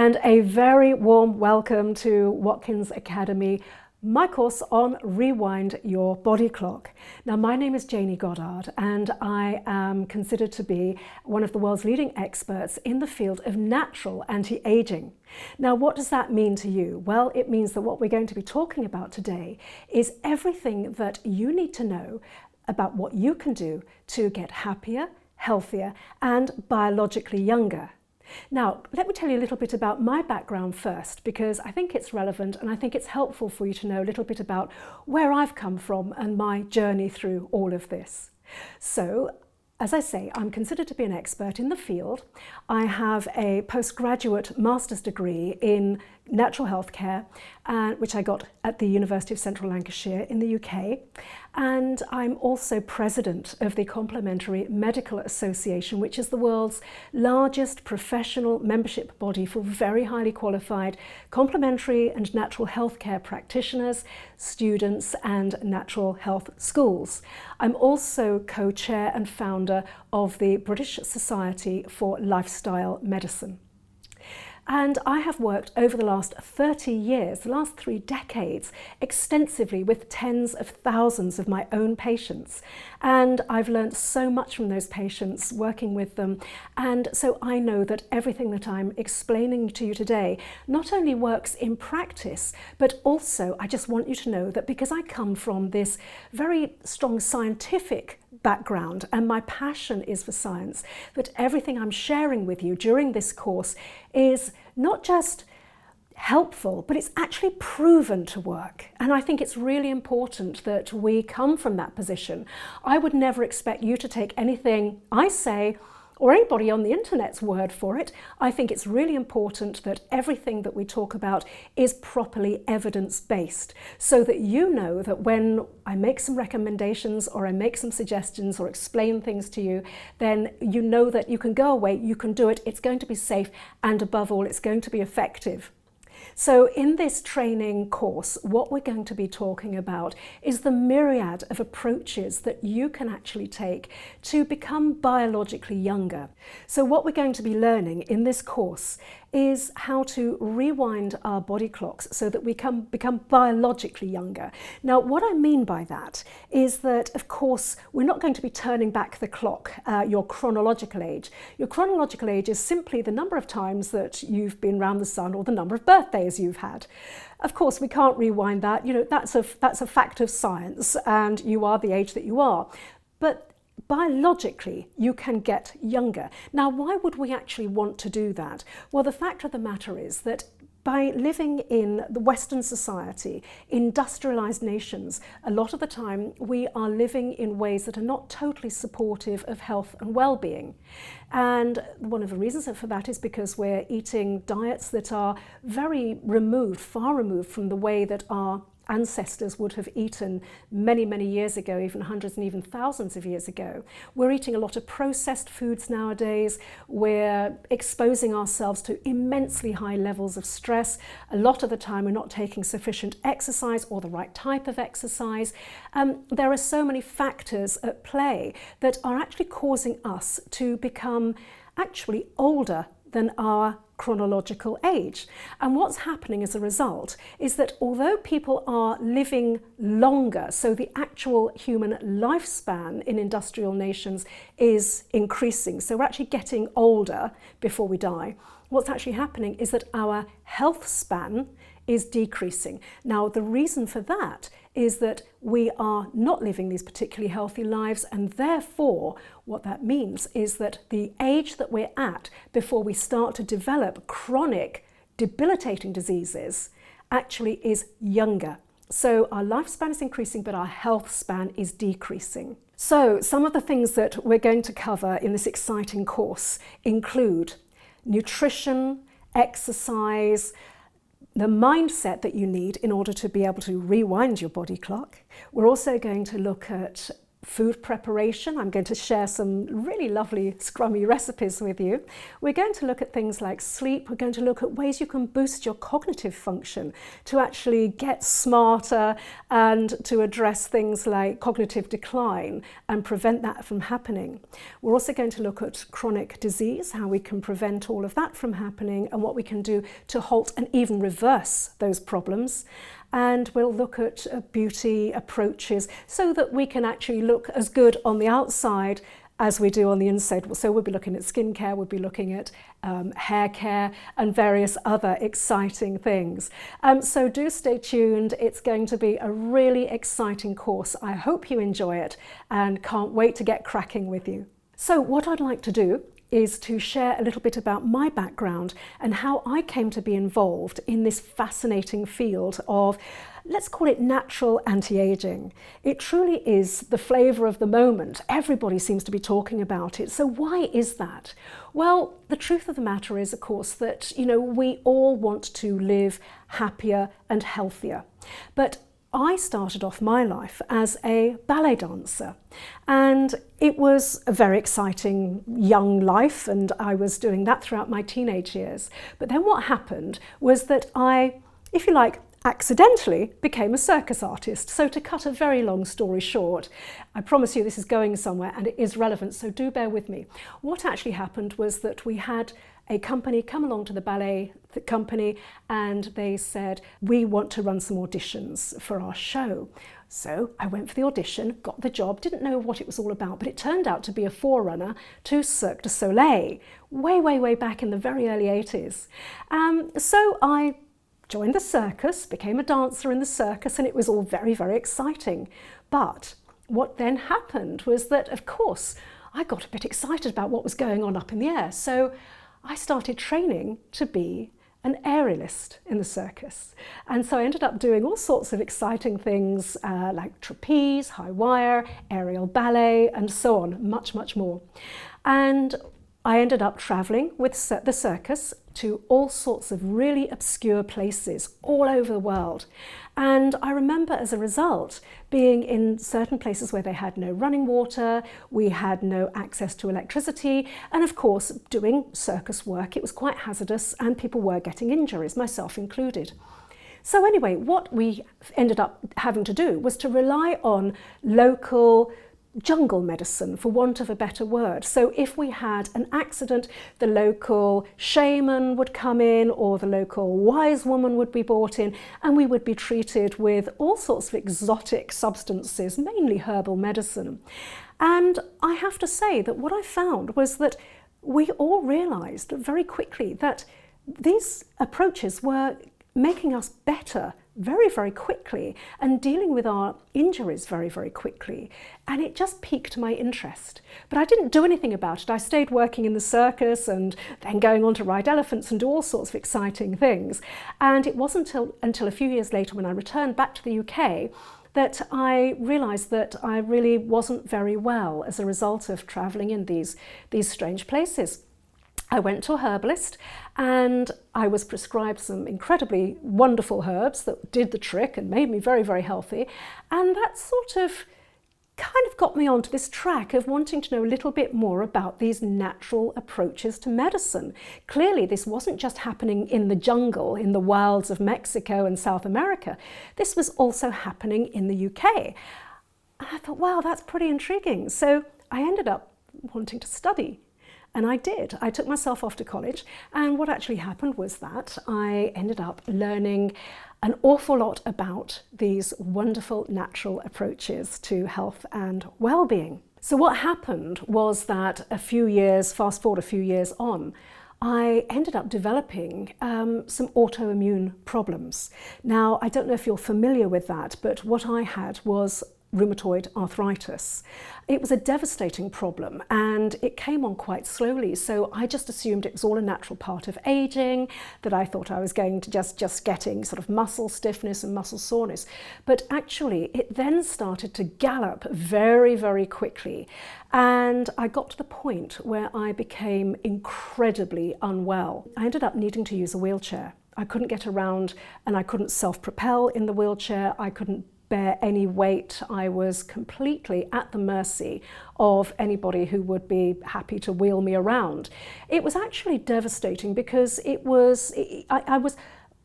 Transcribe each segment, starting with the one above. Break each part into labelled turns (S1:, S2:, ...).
S1: and a very warm welcome to Watkins Academy, my course on Rewind Your Body Clock. Now, my name is Jayney Goddard, and I am considered to be one of the world's leading experts in the field of natural anti-aging. Now, what does that mean to you? Well, it means that what we're going to be talking about today is everything that you need to know about what you can do to get happier, healthier, and biologically younger. Now, let me tell you a little bit about my background first, because I think it's relevant and I think it's helpful for you to know a little bit about where I've come from and my journey through all of this. So, as I say, I'm considered to be an expert in the field. I have a postgraduate master's degree in natural health care, which I got at the University of Central Lancashire in the UK. And I'm also president of the Complementary Medical Association, which is the world's largest professional membership body for very highly qualified complementary and natural healthcare practitioners, students, and natural health schools. I'm also co-chair and founder of the British Society for Lifestyle Medicine. And I have worked over the last 30 years, the last 3 decades, extensively with tens of thousands of my own patients. And I've learned so much from those patients working with them. And so I know that everything that I'm explaining to you today not only works in practice, but also I just want you to know that because I come from this very strong scientific background and my passion is for science, that everything I'm sharing with you during this course is not just helpful, but it's actually proven to work. And I think it's really important that we come from that position. I would never expect you to take anything I say or anybody on the internet's word for it. I think it's really important that everything that we talk about is properly evidence-based, so that you know that when I make some recommendations or I make some suggestions or explain things to you, then you know that you can go away, you can do it, it's going to be safe, and above all, it's going to be effective. So in this training course, what we're going to be talking about is the myriad of approaches that you can actually take to become biologically younger. So what we're going to be learning in this course is how to rewind our body clocks so that we can become biologically younger. Now, what I mean by that is that, of course, we're not going to be turning back the clock, your chronological age. Your chronological age is simply the number of times that you've been round the sun or the number of birthdays you've had. Of course, we can't rewind that. You know, that's a fact of science, and you are the age that you are. But biologically, you can get younger. Now, why would we actually want to do that? Well, the fact of the matter is that by living in the Western society, industrialized nations, a lot of the time we are living in ways that are not totally supportive of health and well-being. And one of the reasons for that is because we're eating diets that are very removed, far removed from the way that our ancestors would have eaten many, many years ago, even hundreds and even thousands of years ago. We're eating a lot of processed foods nowadays. We're exposing ourselves to immensely high levels of stress. A lot of the time we're not taking sufficient exercise or the right type of exercise. There are so many factors at play that are actually causing us to become actually older than our chronological age. And what's happening as a result is that although people are living longer, so the actual human lifespan in industrial nations is increasing, so we're actually getting older before we die, what's actually happening is that our health span is decreasing. Now, the reason for that is that we are not living these particularly healthy lives, and therefore what that means is that the age that we're at before we start to develop chronic, debilitating diseases actually is younger. So our lifespan is increasing, but our health span is decreasing. So some of the things that we're going to cover in this exciting course include nutrition, exercise, the mindset that you need in order to be able to rewind your body clock. We're also going to look at food preparation. I'm going to share some really lovely scrummy recipes with you. We're going to look at things like sleep. We're going to look at ways you can boost your cognitive function to actually get smarter and to address things like cognitive decline and prevent that from happening. We're also going to look at chronic disease, how we can prevent all of that from happening and what we can do to halt and even reverse those problems. And we'll look at beauty approaches so that we can actually look as good on the outside as we do on the inside. So we'll be looking at skincare, we'll be looking at hair care and various other exciting things. So do stay tuned. It's going to be a really exciting course. I hope you enjoy it and can't wait to get cracking with you. So what I'd like to do is to share a little bit about my background and how I came to be involved in this fascinating field of, let's call it natural anti-aging. It truly is the flavour of the moment. Everybody seems to be talking about it. So why is that? Well, the truth of the matter is, of course, that, we all want to live happier and healthier. But I started off my life as a ballet dancer, and it was a very exciting young life, and I was doing that throughout my teenage years. But then what happened was that I, if you like, accidentally became a circus artist. So to cut a very long story short, I promise you this is going somewhere and it is relevant, so do bear with me. What actually happened was that we had a company come along to the ballet company and they said, we want to run some auditions for our show. So I went for the audition, got the job, didn't know what it was all about, but it turned out to be a forerunner to Cirque du Soleil, way back in the very early 80s. So I joined the circus, became a dancer in the circus, and it was all very exciting. But what then happened was that, of course, I got a bit excited about what was going on up in the air. So I started training to be an aerialist in the circus. And so I ended up doing all sorts of exciting things like trapeze, high wire, aerial ballet, and so on, much more. And I ended up traveling with the circus to all sorts of really obscure places all over the world. And I remember as a result being in certain places where they had no running water, we had no access to electricity, and of course doing circus work, it was quite hazardous and people were getting injuries, myself included. So anyway, what we ended up having to do was to rely on local jungle medicine, for want of a better word. So if we had an accident, the local shaman would come in or the local wise woman would be brought in and we would be treated with all sorts of exotic substances, mainly herbal medicine. And I have to say that what I found was that we all realised very quickly that these approaches were making us better very quickly and dealing with our injuries very quickly, and it just piqued my interest. But I didn't do anything about it. I stayed working in the circus and then going on to ride elephants and do all sorts of exciting things, and it wasn't until a few years later when I returned back to the UK that I realised that I really wasn't very well as a result of travelling in these strange places. I went to a herbalist and I was prescribed some incredibly wonderful herbs that did the trick and made me very healthy, and that sort of kind of got me onto this track of wanting to know a little bit more about these natural approaches to medicine. Clearly this wasn't just happening in the jungle, in the wilds of Mexico and South America. This was also happening in the UK. And I thought, wow, that's pretty intriguing. So I ended up wanting to study. And I did. I took myself off to college, and what actually happened was that I ended up learning an awful lot about these wonderful natural approaches to health and well-being. So what happened was that fast forward a few years on, I ended up developing some autoimmune problems. Now, I don't know if you're familiar with that, but what I had was rheumatoid arthritis. It was a devastating problem and it came on quite slowly, so I just assumed it was all a natural part of aging, that I thought I was going to just getting sort of muscle stiffness and muscle soreness. But actually it then started to gallop very quickly, and I got to the point where I became incredibly unwell. I ended up needing to use a wheelchair. I couldn't get around and I couldn't self-propel in the wheelchair. I couldn't bear any weight. I was completely at the mercy of anybody who would be happy to wheel me around. It was actually devastating because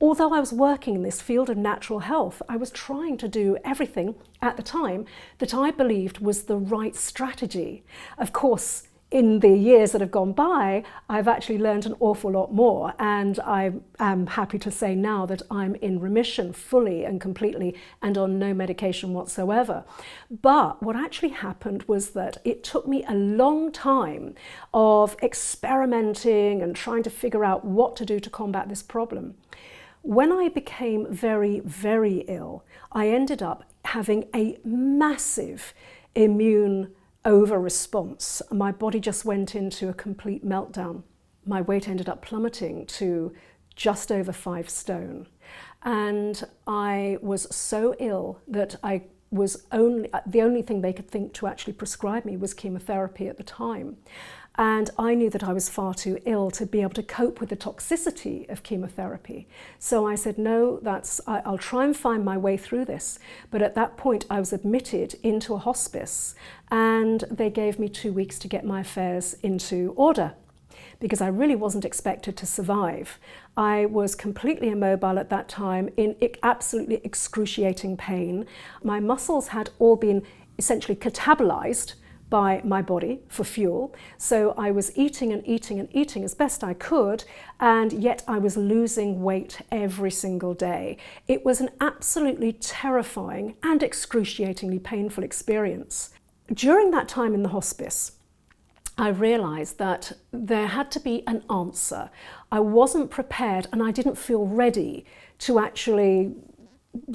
S1: although I was working in this field of natural health, I was trying to do everything at the time that I believed was the right strategy. Of course, in the years that have gone by, I've actually learned an awful lot more, and I am happy to say now that I'm in remission fully and completely and on no medication whatsoever. But what actually happened was that it took me a long time of experimenting and trying to figure out what to do to combat this problem. When I became very, very ill, I ended up having a massive immune over-response. My body just went into a complete meltdown. My weight ended up plummeting to just over 5 stone. And I was so ill that the only thing they could think to actually prescribe me was chemotherapy at the time. And I knew that I was far too ill to be able to cope with the toxicity of chemotherapy. So I said, no, I'll try and find my way through this. But at that point, I was admitted into a hospice, and they gave me 2 weeks to get my affairs into order, because I really wasn't expected to survive. I was completely immobile at that time, in absolutely excruciating pain. My muscles had all been essentially catabolized by my body for fuel. So I was eating and eating and eating as best I could, and yet I was losing weight every single day. It was an absolutely terrifying and excruciatingly painful experience. During that time in the hospice, I realised that there had to be an answer. I wasn't prepared, and I didn't feel ready to actually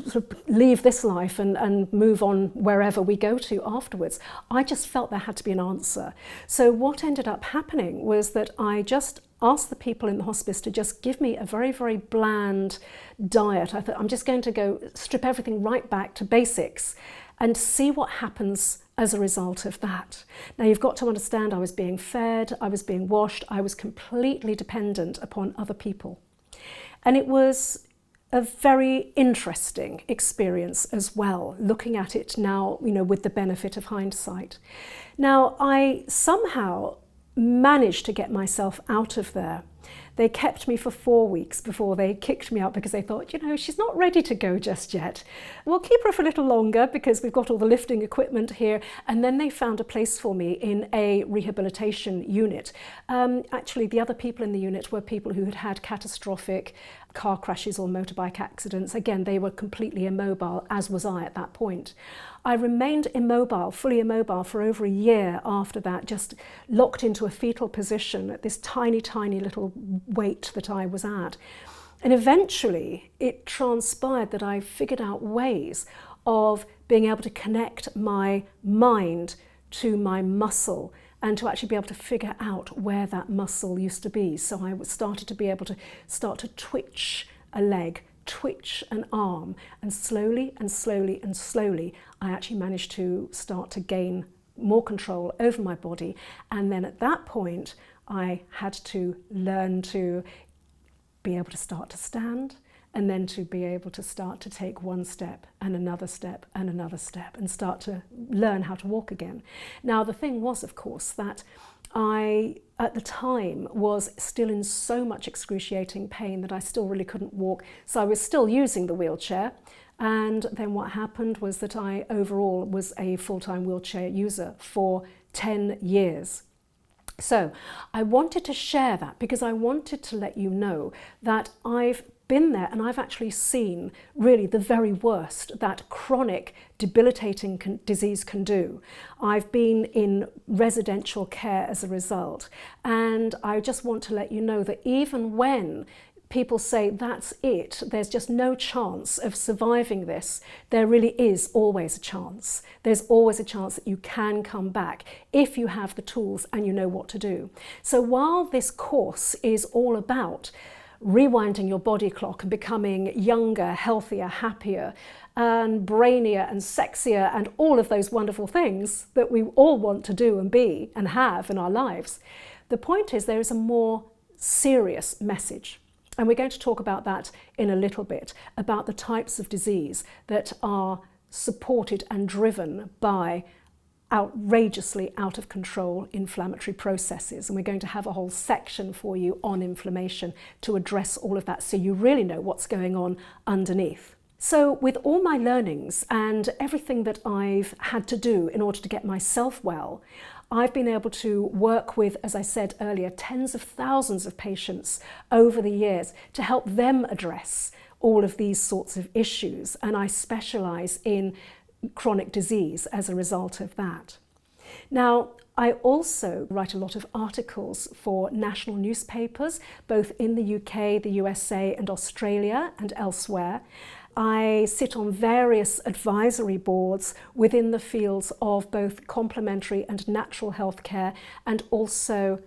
S1: sort of leave this life and move on wherever we go to afterwards. I just felt there had to be an answer. So what ended up happening was that I just asked the people in the hospice to just give me a very, very bland diet. I thought, I'm just going to go strip everything right back to basics and see what happens as a result of that. Now, you've got to understand, I was being fed, I was being washed, I was completely dependent upon other people. And it was a very interesting experience as well, looking at it now, with the benefit of hindsight. Now, I somehow managed to get myself out of there. They kept me for 4 weeks before they kicked me out, because they thought, she's not ready to go just yet. We'll keep her for a little longer because we've got all the lifting equipment here. And then they found a place for me in a rehabilitation unit. Actually, the other people in the unit were people who had had catastrophic car crashes or motorbike accidents. Again, they were completely immobile, as was I at that point. I remained immobile, fully immobile, for over a year after that, just locked into a fetal position at this tiny, tiny little weight that I was at. And eventually it transpired that I figured out ways of being able to connect my mind to my muscle and to actually be able to figure out where that muscle used to be. So I started to be able to start to twitch a leg, twitch an arm, and slowly and slowly and slowly I actually managed to start to gain more control over my body. And then at that point I had to learn to be able to start to stand, and then to be able to start to take one step and another step and another step and start to learn how to walk again. Now, the thing was, of course, that I, at the time, was still in so much excruciating pain that I still really couldn't walk. So I was still using the wheelchair. And then what happened was that I overall was a full-time wheelchair user for 10 years. So I wanted to share that because I wanted to let you know that I've been there and I've actually seen really the very worst that chronic debilitating disease can do. I've been in residential care as a result, and I just want to let you know that even when people say that's it, there's just no chance of surviving this, there really is always a chance. There's always a chance that you can come back if you have the tools and you know what to do. So while this course is all about rewinding your body clock and becoming younger, healthier, happier, and brainier and sexier and all of those wonderful things that we all want to do and be and have in our lives, the point is there is a more serious message. And we're going to talk about that in a little bit, about the types of disease that are supported and driven by outrageously out of control inflammatory processes. And we're going to have a whole section for you on inflammation to address all of that so you really know what's going on underneath. So with all my learnings and everything that I've had to do in order to get myself well, I've been able to work with, as I said earlier, tens of thousands of patients over the years to help them address all of these sorts of issues. And I specialise in chronic disease as a result of that. Now, I also write a lot of articles for national newspapers, both in the UK, the USA and Australia and elsewhere. I sit on various advisory boards within the fields of both complementary and natural healthcare, and also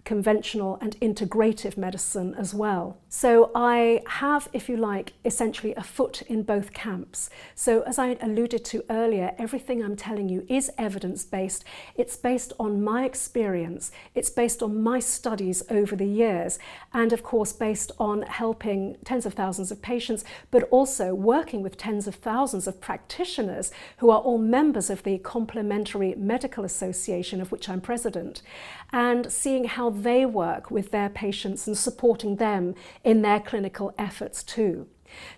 S1: conventional and integrative medicine as well. So I have, if you like, essentially a foot in both camps. So as I alluded to earlier, everything I'm telling you is evidence-based. It's based on my experience. It's based on my studies over the years, and of course based on helping tens of thousands of patients, but also working with tens of thousands of practitioners who are all members of the Complementary Medical Association, of which I'm president, and seeing how they work with their patients and supporting them in their clinical efforts too.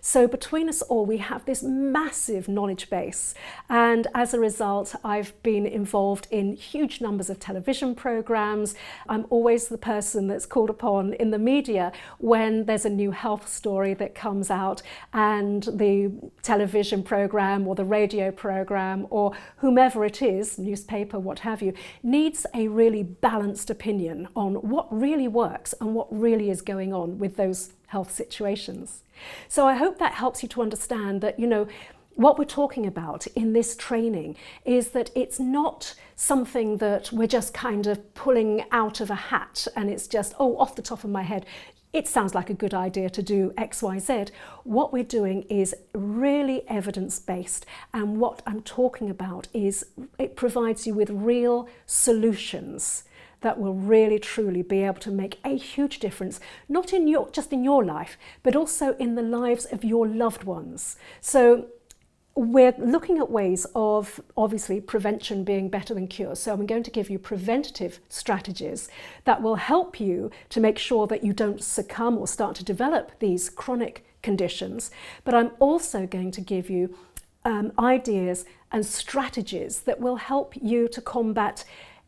S1: So between us all, we have this massive knowledge base, and as a result, I've been involved in huge numbers of television programs. I'm always the person that's called upon in the media when there's a new health story that comes out, and the television program or the radio program or whomever it is, newspaper, what have you, needs a really balanced opinion on what really works and what really is going on with those health situations. So I hope that helps you to understand that, you know, what we're talking about in this training is that it's not something that we're just kind of pulling out of a hat and it's just, oh, off the top of my head, it sounds like a good idea to do X, Y, Z. What we're doing is really evidence-based, and what I'm talking about is it provides you with real solutions that will really truly be able to make a huge difference, not in just in your life, but also in the lives of your loved ones. So we're looking at ways of, obviously, prevention being better than cure. So I'm going to give you preventative strategies that will help you to make sure that you don't succumb or start to develop these chronic conditions. But I'm also going to give you ideas and strategies that will help you to combat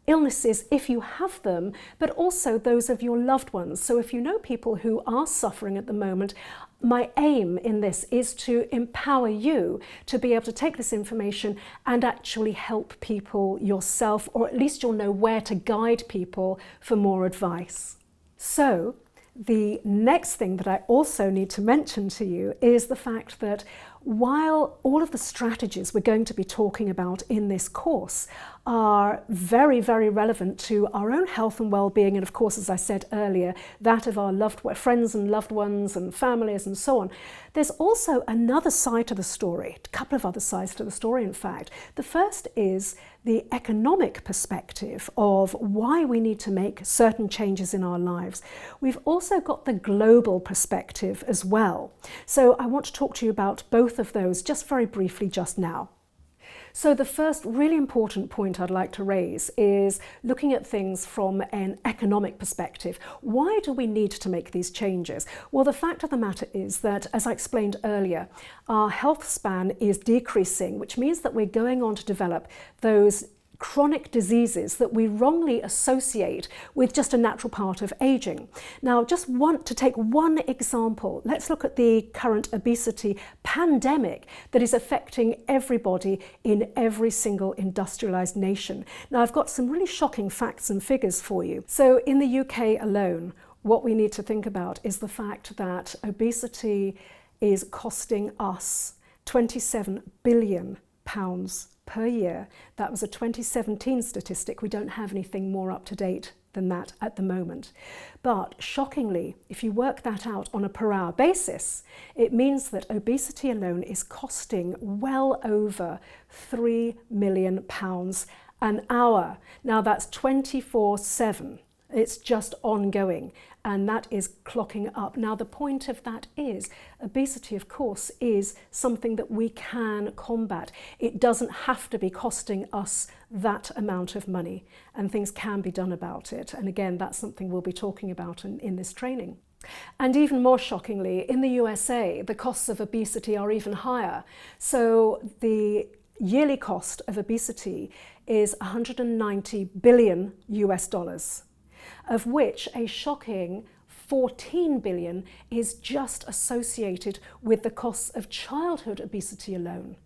S1: illnesses if you have them, but also those of your loved ones. So if you know people who are suffering at the moment, my aim in this is to empower you to be able to take this information and actually help people yourself, or at least you'll know where to guide people for more advice. So the next thing that I also need to mention to you is the fact that while all of the strategies we're going to be talking about in this course are very, very relevant to our own health and well-being, and of course, as I said earlier, that of our friends and loved ones and families and so on, there's also another side to the story, a couple of other sides to the story, in fact. The first is the economic perspective of why we need to make certain changes in our lives. We've also got the global perspective as well. So I want to talk to you about both of those just very briefly just now. So the first really important point I'd like to raise is looking at things from an economic perspective. Why do we need to make these changes? Well, the fact of the matter is that, as I explained earlier, our health span is decreasing, which means that we're going on to develop those chronic diseases that we wrongly associate with just a natural part of aging. Now, just want to take one example. Let's look at the current obesity pandemic that is affecting everybody in every single industrialized nation. Now, I've got some really shocking facts and figures for you. So in the UK alone, what we need to think about is the fact that obesity is costing us £27 billion per year. That was a 2017 statistic. We don't have anything more up to date than that at the moment. But shockingly, if you work that out on a per hour basis, it means that obesity alone is costing well over £3 million an hour. Now that's 24/7. It's just ongoing. and that is clocking up. Now, the point of that is obesity, of course, is something that we can combat. It doesn't have to be costing us that amount of money, and things can be done about it. And again, that's something we'll be talking about in this training. And even more shockingly, in the USA, the costs of obesity are even higher. So the yearly cost of obesity is 190 billion US dollars, of which a shocking 14 billion is just associated with the costs of childhood obesity alone.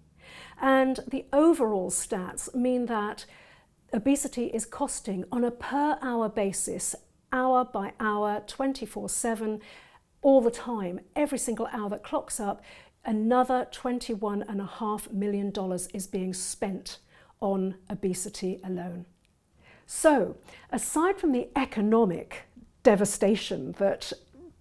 S1: And the overall stats mean that obesity is costing on a per hour basis, hour by hour, 24/7, all the time, every single hour that clocks up, another $21.5 million is being spent on obesity alone. So, aside from the economic devastation that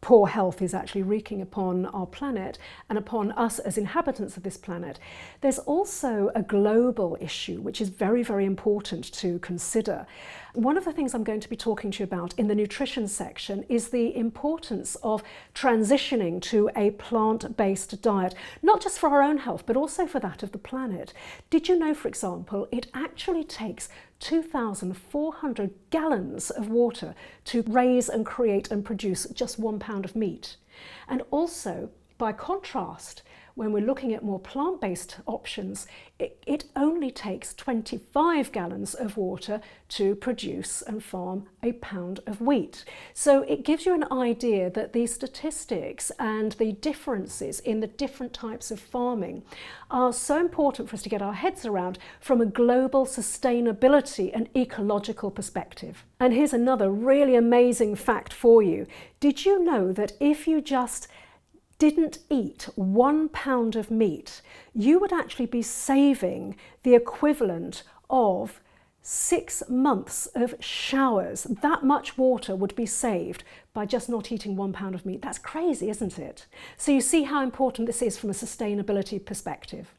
S1: poor health is actually wreaking upon our planet and upon us as inhabitants of this planet, there's also a global issue which is very, very important to consider. One of the things I'm going to be talking to you about in the nutrition section is the importance of transitioning to a plant-based diet, not just for our own health, but also for that of the planet. Did you know, for example, it actually takes 2,400 gallons of water to raise and create and produce just 1 pound of meat. And also, by contrast, when we're looking at more plant-based options, it only takes 25 gallons of water to produce and farm a pound of wheat. So it gives you an idea that these statistics and the differences in the different types of farming are so important for us to get our heads around from a global sustainability and ecological perspective. And here's another really amazing fact for you. Did you know that if you just didn't eat 1 pound of meat, you would actually be saving the equivalent of 6 months of showers? That much water would be saved by just not eating 1 pound of meat. That's crazy, isn't it? So you see how important this is from a sustainability perspective.